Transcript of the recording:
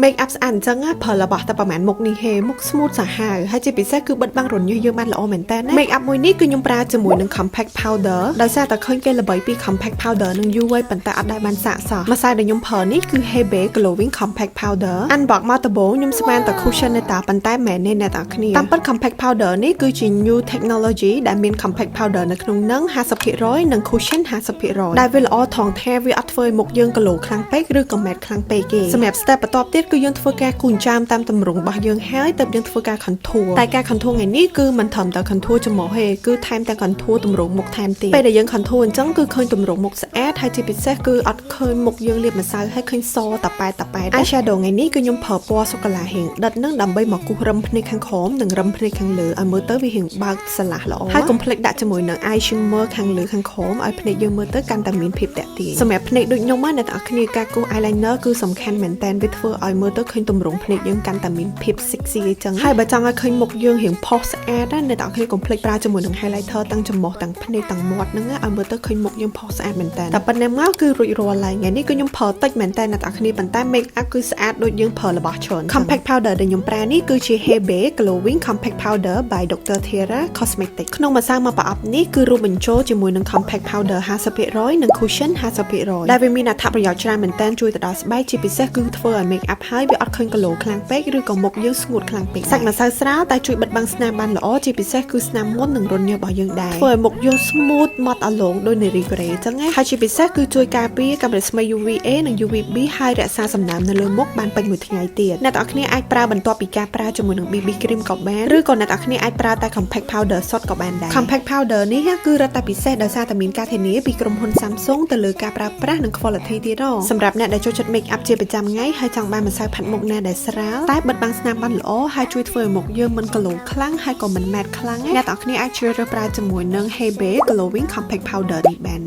make up อันจังอ่ะพอระบาดแต่ประมาณมุกนี่เฮมุกสมูทสาหายให้จะปิดแท้คือบัดบางหล่นเยอะๆมันละออเหมือนแต่นะ make up มวยนี่คือยมปลาจมูกหนึ่ง compact powder โดยใช้แต่เคยเกลระบายปี compact powder หนึ่งยูไว้ปันแต่อัดได้มันสะสมมาใส่ในยมเพอนี่คือ Hebe glowing compact powder อันบอกมาตะโบยมสแปนแต่ cushion ในตาปันแต่แม่ในตาขณีตามปัด compact powder นี่คือจี new technology ได้มี compact powder ในขนมนึ่ง50%หนึ่ง cushion 50%ได้เวลาทองแท้วิอัดเฟยมุกยืงกะโหลคลังเป๊กหรือกระแมดคลังเป๊กสมัยสเตปประตอบเตี้ยคือยืงเฟยกุญจามตามตำรงบะยังแห้แต่ยังធ្វើការ contour តែការ contour ថ្ងៃនេះគឺមិនធម្មតា contour ចំហេគឺថែមទាំង contour ទម្រង់មុខថែមទៀតពេលដែលយើង contour អញ្ចឹងគឺឃើញទម្រង់មុខស្អាតហើយជាពិសេសគឺអត់ឃើញមុខយើងលាបម្សៅហើយឃើញសតាប៉ែត eyeshadow ថ្ងៃនេះគឺខ្ញុំប្រើពណ៌សូកូឡាហៀងដិតនឹងដើម្បីមកគូសរឹមភ្នែកខាងក្រោមនិងរឹមភ្នែកខាងលើឲ្យមើលទៅវាហៀងបើកស្រឡះល្អហើយកុំភ្លេចដាក់ជាមួយនឹង eye shimmer ខាងលើខាងក្រោមឲ្យភ្នែកយើងមើលទៅកាន់តែមានភាពតាក់ទាញសម្រាប់ភ្នែកដូចខ្ញុំណាអ្នកទាំងអស់គ្នាការគូស eyeliner គឺសំខាន់មែនតើវាធ្វើឲ្យមើលទៅឃើញទម្រង់ភ្នែកយើងកាន់តែមានភាព sexy អញ្ចឹងហើយបើចង់ឲ្យឃើញមុខយើងរៀងផុសស្អាតណាអ្នកទាំងអស់គ្នាកុំភ្លេចប្រើជាមួយនឹង highlighter ទាំងច្រមុះទាំងភ្នែកទាំងមាត់ហ្នឹងឲ្យមើលទៅឃើញមុខយើងផុសស្អាតមែនតើតែប៉ុណ្ណេះមកគឺរួចរាល់ហើយថ្ងៃនេះគឺខ្ញុំប្រើតិចមែនតើអ្នកទាំងអស់គ្នាប៉ុន្តែ make up គឺស្អាតដូចយើងប្រើរបស់ច្រើន compact powder ដែលខ្ញុំប្រើនេះគឺជា Hebe glowing compact powder by Dr. Thera Cosmetics ក្នុងម្សៅមកប្រអប់នេះគឺរួមបញ្ចូលជាមួយនឹង compact powder 50%និង cushion 50% ដែលវាមានអត្ថប្រយោជន៍ច្រើនមែនតើជួយទៅដល់ស្បែកជាពិសេសគឺធ្វើឲ្យ make up ហើយវាអត់ឃើញកឡូខ្លាំងពេកឬក៏មុខយើងស្ងួតខ្លាំងពេកសាច់ម្សៅស្រាលតែជួយបិទបាំងស្នាមបានល្អជាពិសេសគឺស្នាមមុននិងរន្ធញើសរបស់យើងដែរធ្វើឲ្យមុខយើង smooth ម៉ត់អលងដូចនារីកូរ៉េអញ្ចឹងណាហើយជាពិសេសគឺជួយការពារកាំរស្មី UVA និង UVB ហើយរក្សាសំណើមនៅលើមុខបានពេញមួយថ្ងៃទៀតអ្នកទាំងអស់គ្នាអាចប្រើបន្ទាប់ពីការប្រើជាមួយនឹង BB cream ក៏បានឬក៏អ្នកទាំងអស់គ្នាអាចប្រើតែ compact powder សុទ្ធក៏បានដែរ compact powder នេះគឺរឹតតែពិសេសដោយសារតែមានការធានាពីក្រុមហ៊ុន Samsung ទៅលើការប្រើប្រាស់និង quality ទៀតសម្រាប់អ្នកដែលចូលចិត្ត make up ជាប្រចាំថ្ងៃហើយចង់បានម្សៅផាត់មុខណាដែលស្រាលតែបិទបាំងស្នាមបានល្អហើយជួយធ្វើឲ្យមុខយើងមិនក្លូខ្លាំងហើយក៏មិនម៉ាត់ខ្លាំងអ្នកទាំងអស់គ្នាអាចជ្រើសរើសប្រើជាមួយនឹង Hebe glowing compact powder នេះបាន